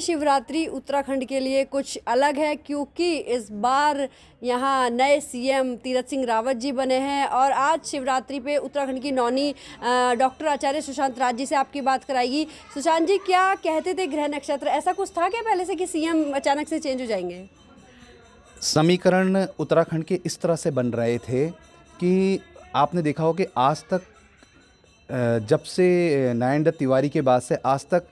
शिवरात्रि उत्तराखंड के लिए कुछ अलग है क्योंकि इस बार यहाँ नए सीएम तीरथ सिंह रावत जी बने हैं और आज शिवरात्रि पे उत्तराखंड की नौनी डॉक्टर आचार्य सुशांत राज जी से आपकी बात कराएगी। सुशांत जी, क्या कहते थे ग्रह नक्षत्र, ऐसा कुछ था क्या पहले से कि सीएम अचानक से चेंज हो जाएंगे? समीकरण उत्तराखंड के इस तरह से बन रहे थे कि आपने देखा हो कि आज तक जब से नरेंद्र तिवारी के बाद से आज तक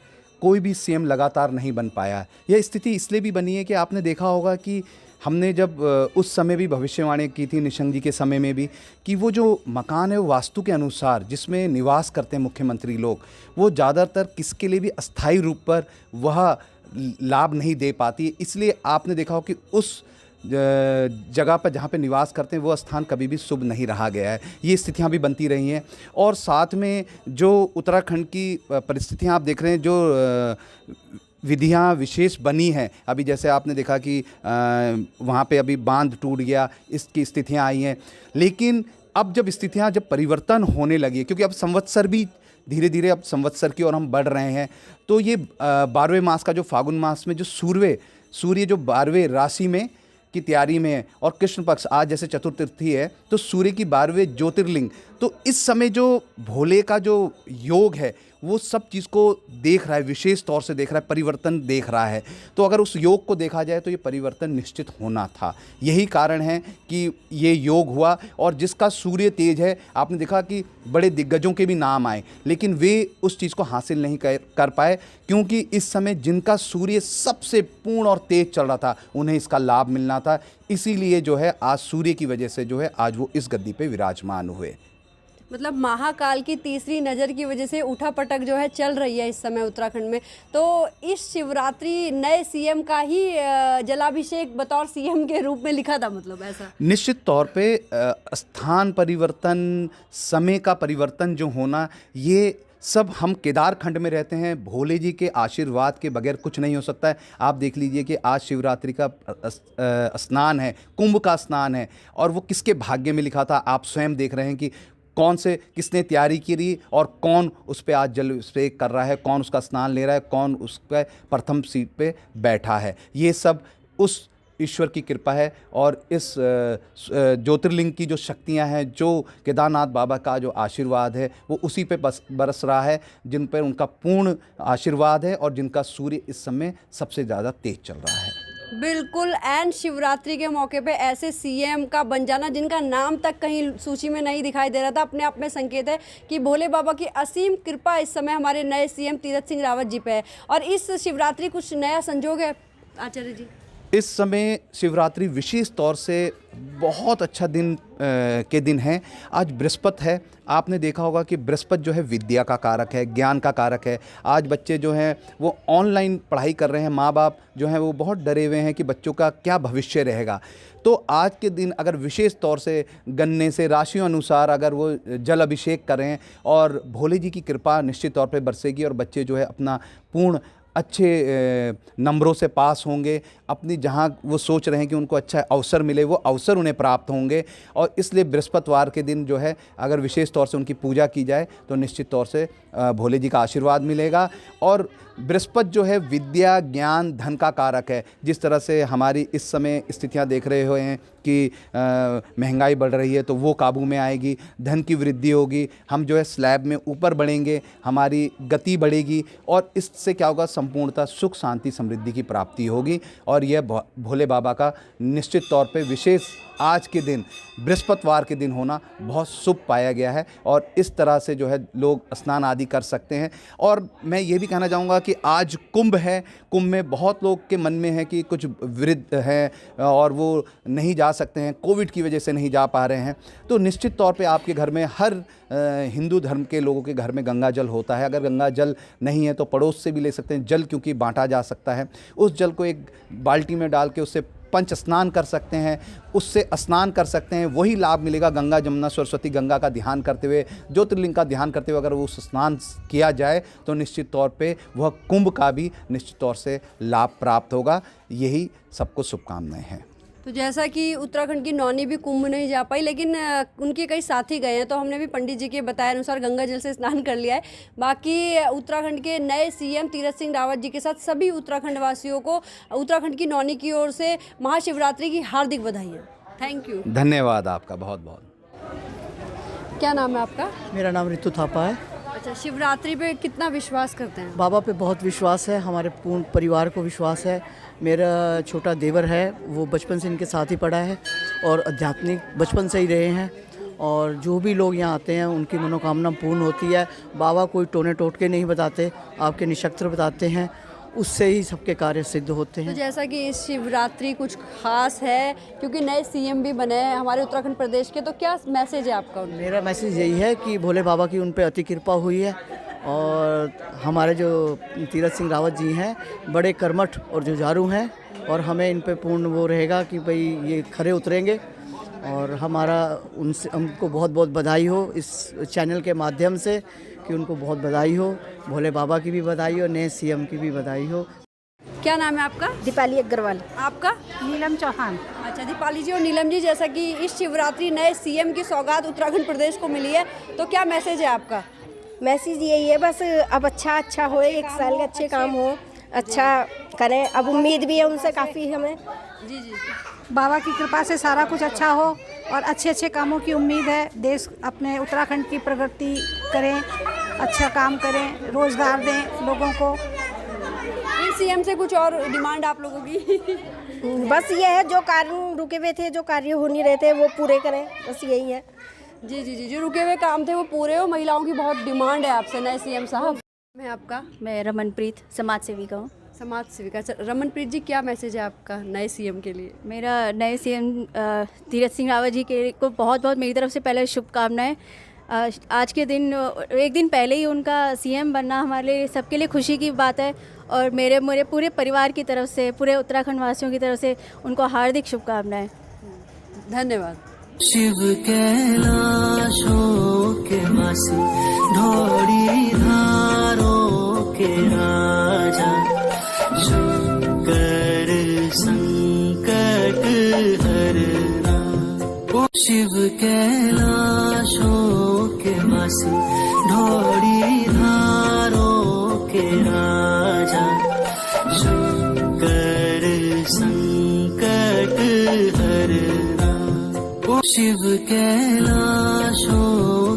कोई भी सीएम लगातार नहीं बन पाया। यह स्थिति इसलिए भी बनी है कि आपने देखा होगा कि हमने जब उस समय भी भविष्यवाणी की थी, निशंक जी के समय में भी, कि वो जो मकान है वो वास्तु के अनुसार जिसमें निवास करते हैं मुख्यमंत्री लोग, वो ज़्यादातर किसके लिए भी अस्थायी रूप पर वह लाभ नहीं दे पाती। इसलिए आपने देखा हो कि उस जगह पर जहाँ पे निवास करते हैं वो स्थान कभी भी शुभ नहीं रहा गया है। ये स्थितियाँ भी बनती रही हैं और साथ में जो उत्तराखंड की परिस्थितियाँ आप देख रहे हैं, जो विधियाँ विशेष बनी हैं, अभी जैसे आपने देखा कि वहाँ पे अभी बांध टूट गया, इसकी स्थितियाँ आई हैं। लेकिन अब जब स्थितियाँ जब परिवर्तन होने लगी, क्योंकि अब संवत्सर भी धीरे धीरे अब संवत्सर की ओर हम बढ़ रहे हैं, तो ये 12वें मास का जो फागुन मास में जो सूर्य जो 12वें राशि में की तैयारी में है और कृष्ण पक्ष आज जैसे चतुर्थी है, तो सूर्य की 12वें ज्योतिर्लिंग, तो इस समय जो भोले का जो योग है वो सब चीज़ को देख रहा है, विशेष तौर से देख रहा है, परिवर्तन देख रहा है। तो अगर उस योग को देखा जाए तो ये परिवर्तन निश्चित होना था। यही कारण है कि ये योग हुआ और जिसका सूर्य तेज है, आपने देखा कि बड़े दिग्गजों के भी नाम आए, लेकिन वे उस चीज़ को हासिल नहीं कर पाए, क्योंकि इस समय जिनका सूर्य सबसे पूर्ण और तेज चल रहा था उन्हें इसका लाभ मिलना था। इसीलिए जो है आज सूर्य की वजह से जो है आज वो इस गद्दी पे विराजमान हुए। मतलब महाकाल की तीसरी नज़र की वजह से उठापटक जो है चल रही है इस समय उत्तराखंड में। तो इस शिवरात्रि नए सीएम का ही जलाभिषेक बतौर सीएम के रूप में लिखा था, मतलब ऐसा? निश्चित तौर पे स्थान परिवर्तन, समय का परिवर्तन जो होना, ये सब हम केदार खंड में रहते हैं, भोले जी के आशीर्वाद के बगैर कुछ नहीं हो सकता है। आप देख लीजिए कि आज शिवरात्रि का स्नान है, कुंभ का स्नान है, और वो किसके भाग्य में लिखा था आप स्वयं देख रहे हैं कि कौन से किसने तैयारी की और कौन उस पर आज जल अभिषेक कर रहा है, कौन उसका स्नान ले रहा है, कौन उस पर प्रथम सीट पे बैठा है। ये सब उस ईश्वर की कृपा है और इस ज्योतिर्लिंग की जो शक्तियां हैं, जो केदारनाथ बाबा का जो आशीर्वाद है वो उसी पे बरस रहा है, जिन पर उनका पूर्ण आशीर्वाद है और जिनका सूर्य इस समय सबसे ज़्यादा तेज चल रहा है। बिल्कुल, एंड शिवरात्रि के मौके पे ऐसे सीएम का बन जाना जिनका नाम तक कहीं सूची में नहीं दिखाई दे रहा था, अपने आप में संकेत है कि भोले बाबा की असीम कृपा इस समय हमारे नए सीएम तीरथ सिंह रावत जी पे है। और इस शिवरात्रि कुछ नया संजोग है आचार्य जी? इस समय शिवरात्रि विशेष तौर से बहुत अच्छा दिन के दिन है। आज बृहस्पति है। आपने देखा होगा कि बृहस्पति जो है विद्या का कारक है, ज्ञान का कारक है। आज बच्चे जो हैं वो ऑनलाइन पढ़ाई कर रहे हैं, माँ बाप जो हैं वो बहुत डरे हुए हैं कि बच्चों का क्या भविष्य रहेगा। तो आज के दिन अगर विशेष तौर से गन्ने से राशियों अनुसार अगर वो जल अभिषेक करें और भोले जी की कृपा निश्चित तौर पे बरसेगी और बच्चे जो है अपना पूर्ण अच्छे नंबरों से पास होंगे, अपनी जहाँ वो सोच रहे हैं कि उनको अच्छा अवसर मिले वो अवसर उन्हें प्राप्त होंगे। और इसलिए बृहस्पतिवार के दिन जो है अगर विशेष तौर से उनकी पूजा की जाए तो निश्चित तौर से भोले जी का आशीर्वाद मिलेगा। और बृहस्पति जो है विद्या, ज्ञान, धन का कारक है। जिस तरह से हमारी इस समय स्थितियां देख रहे हुए हैं कि महंगाई बढ़ रही है तो वो काबू में आएगी, धन की वृद्धि होगी, हम जो है स्लैब में ऊपर बढ़ेंगे, हमारी गति बढ़ेगी और इससे क्या होगा, संपूर्णतः सुख, शांति, समृद्धि की प्राप्ति होगी। और यह भोले बाबा का निश्चित तौर पे विशेष आज के दिन बृहस्पतिवार के दिन होना बहुत शुभ पाया गया है और इस तरह से जो है लोग स्नान आदि कर सकते हैं। और मैं ये भी कहना चाहूँगा कि आज कुंभ है, कुंभ में बहुत लोग के मन में है कि कुछ वृद्ध हैं और वो नहीं जा सकते हैं, कोविड की वजह से नहीं जा पा रहे हैं। तो निश्चित तौर पे आपके घर में हर हिंदू धर्म के लोगों के घर में गंगा जल होता है। अगर गंगा जल नहीं है तो पड़ोस से भी ले सकते हैं जल, क्योंकि बांटा जा सकता है। उस जल को एक बाल्टी में डाल के उससे पंच स्नान कर सकते हैं, उससे स्नान कर सकते हैं। वही लाभ मिलेगा गंगा, जमुना, सरस्वती, गंगा का ध्यान करते हुए, ज्योतिर्लिंग का ध्यान करते हुए अगर वो स्नान किया जाए तो निश्चित तौर पे वह कुंभ का भी निश्चित तौर से लाभ प्राप्त होगा। यही सबको शुभकामनाएं हैं। तो जैसा कि उत्तराखंड की नौनी भी कुंभ नहीं जा पाई, लेकिन उनके कई साथी गए हैं, तो हमने भी पंडित जी के बताए अनुसार गंगा जल से स्नान कर लिया है। बाकी उत्तराखंड के नए सीएम तीरथ सिंह रावत जी के साथ सभी उत्तराखंड वासियों को उत्तराखंड की नौनी की ओर से महाशिवरात्रि की हार्दिक बधाइयाँ। Thank you. धन्यवाद आपका बहुत बहुत। क्या नाम है आपका? मेरा नाम रितु थापा है। अच्छा, शिवरात्रि पे कितना विश्वास करते हैं? बाबा पे बहुत विश्वास है, हमारे पूर्ण परिवार को विश्वास है। मेरा छोटा देवर है, वो बचपन से इनके साथ ही पढ़ा है और आध्यात्मिक बचपन से ही रहे हैं। और जो भी लोग यहाँ आते हैं उनकी मनोकामना पूर्ण होती है। बाबा कोई टोने टोटके नहीं बताते, आपके निशस्त्र बताते हैं, उससे ही सबके कार्य सिद्ध होते तो हैं। जैसा कि इस शिवरात्रि कुछ खास है, क्योंकि नए सीएम भी बने हैं हमारे उत्तराखंड प्रदेश के, तो क्या मैसेज है आपका उनमें? मेरा मैसेज यही है कि भोले बाबा की उन पे अति कृपा हुई है और हमारे जो तीरथ सिंह रावत जी हैं बड़े कर्मठ और जुझारू हैं और हमें इन पे पूर्ण वो रहेगा कि भाई ये खरे उतरेंगे। और हमारा उनसे उनको बहुत बहुत बधाई हो इस चैनल के माध्यम से, कि उनको बहुत बधाई हो, भोले बाबा की भी बधाई हो, नए सीएम की भी बधाई हो। क्या नाम है आपका? दीपाली अग्रवाल। आपका? नीलम चौहान। अच्छा, दीपाली जी और नीलम जी, जैसा कि इस शिवरात्रि नए सीएम की सौगात उत्तराखंड प्रदेश को मिली है, तो क्या मैसेज है आपका? मैसेज यही है बस, अब अच्छा हो, एक साल के अच्छे काम हो, अच्छा करें। अब उम्मीद भी है उनसे काफ़ी हमें। जी। बाबा की कृपा से सारा कुछ अच्छा हो और अच्छे कामों की उम्मीद है। देश अपने उत्तराखंड की प्रगति करें, अच्छा काम करें, रोजगार दें लोगों को। इन सीएम से कुछ और डिमांड आप लोगों की? बस ये है, जो कार्य रुके हुए थे, जो कार्य हो नहीं रहे थे, वो पूरे करें, बस यही है। जी, जो रुके हुए काम थे वो पूरे हो। महिलाओं की बहुत डिमांड है आपसे नए सीएम साहब। मैं आपका? मैं रमनप्रीत, समाज सेविका हूँ। समाज सेविका। अच्छा, रमनप्रीत जी, क्या मैसेज है आपका नए सीएम के लिए? मेरा नए सीएम तीरथ सिंह रावत जी के को बहुत बहुत मेरी तरफ से पहले शुभकामनाएं। आज के दिन, एक दिन पहले ही उनका सीएम बनना हमारे लिए सबके लिए खुशी की बात है और मेरे पूरे परिवार की तरफ से, पूरे उत्तराखंड वासियों की तरफ से उनको हार्दिक शुभकामनाएं। धन्यवाद। शिव कैलाशों के वासी, ढोड़ी धारों के राजा, शंकर संकट हरना। ओ शिव कैलाशों के वासी, ढोड़ी धारों के राजा, शंकर संकट हरना। ओ शिव कैलाशों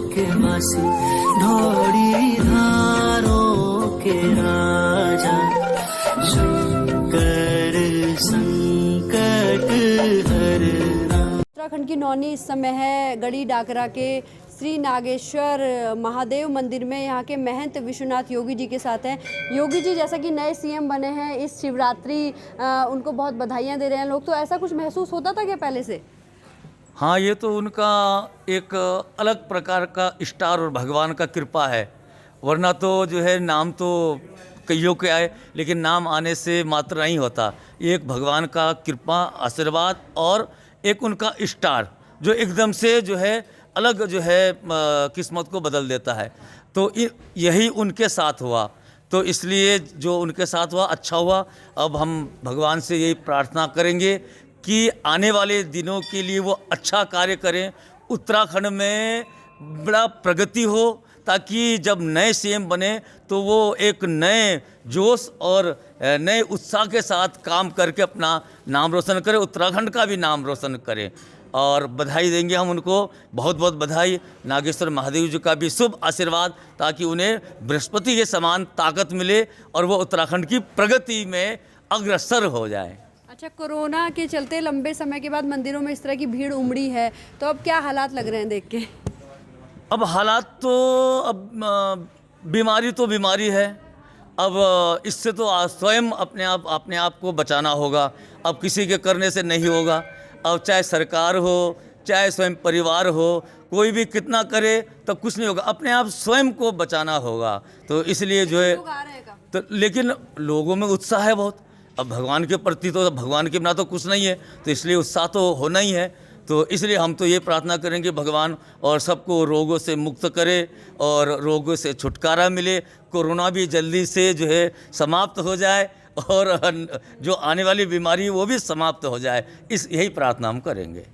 के वासी, ढोड़ी धारों के राजा, शंकर संकट हरना। उत्तराखंड की नौनी इस समय है गढ़ी डाकरा के श्री नागेश्वर महादेव मंदिर में। यहाँ के महंत विश्वनाथ योगी जी के साथ हैं। योगी जी, जैसा कि नए सीएम बने हैं, इस शिवरात्रि उनको बहुत बधाइयाँ दे रहे हैं लोग, तो ऐसा कुछ महसूस होता था क्या पहले से? हाँ, ये तो उनका एक अलग प्रकार का स्टार और भगवान का कृपा है। वरना तो जो है नाम तो कईयों के आए, लेकिन नाम आने से मात्र नहीं होता। ये एक भगवान का कृपा, आशीर्वाद और एक उनका स्टार जो एकदम से जो है अलग जो है किस्मत को बदल देता है। तो यही उनके साथ हुआ, तो इसलिए जो उनके साथ हुआ अच्छा हुआ। अब हम भगवान से यही प्रार्थना करेंगे कि आने वाले दिनों के लिए वो अच्छा कार्य करें, उत्तराखंड में बड़ा प्रगति हो, ताकि जब नए सीएम बने तो वो एक नए जोश और नए उत्साह के साथ काम करके अपना नाम रोशन करें, उत्तराखंड का भी नाम रोशन करें। और बधाई देंगे हम उनको, बहुत बहुत बधाई। नागेश्वर महादेव जी का भी शुभ आशीर्वाद, ताकि उन्हें बृहस्पति के समान ताकत मिले और वो उत्तराखंड की प्रगति में अग्रसर हो जाए। अच्छा, कोरोना के चलते लंबे समय के बाद मंदिरों में इस तरह की भीड़ उमड़ी है, तो अब क्या हालात लग रहे हैं देख के? अब हालात तो, अब बीमारी तो बीमारी है, अब इससे तो स्वयं अपने आप को बचाना होगा। अब किसी के करने से नहीं होगा। अब चाहे सरकार हो, चाहे स्वयं परिवार हो, कोई भी कितना करे तब कुछ नहीं होगा, अपने आप स्वयं को बचाना होगा। तो इसलिए जो है तो, लेकिन लोगों में उत्साह है बहुत। अब भगवान के प्रति तो, भगवान के बिना तो कुछ नहीं है, तो इसलिए उत्साह तो होना ही है। तो इसलिए हम तो ये प्रार्थना करेंगे भगवान और सबको रोगों से मुक्त करे और रोगों से छुटकारा मिले, कोरोना भी जल्दी से जो है समाप्त हो जाए और जो आने वाली बीमारी है वो भी समाप्त हो जाए, यही प्रार्थना हम करेंगे।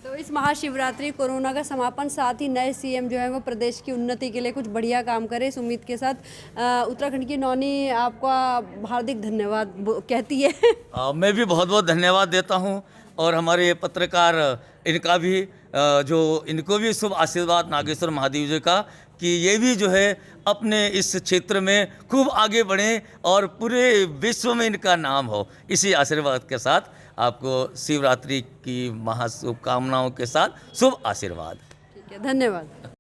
तो इस महाशिवरात्रि कोरोना का समापन, साथ ही नए सीएम जो है वो प्रदेश की उन्नति के लिए कुछ बढ़िया काम करे, इस उम्मीद के साथ उत्तराखंड की नौनी आपका हार्दिक धन्यवाद कहती है। मैं भी बहुत बहुत धन्यवाद देता हूँ, और हमारे पत्रकार इनका भी इनको भी शुभ आशीर्वाद नागेश्वर महादेव जी का कि ये भी जो है अपने इस क्षेत्र में खूब आगे बढ़ें और पूरे विश्व में इनका नाम हो। इसी आशीर्वाद के साथ आपको शिवरात्रि की महाशुभकामनाओं के साथ शुभ आशीर्वाद। ठीक है, धन्यवाद।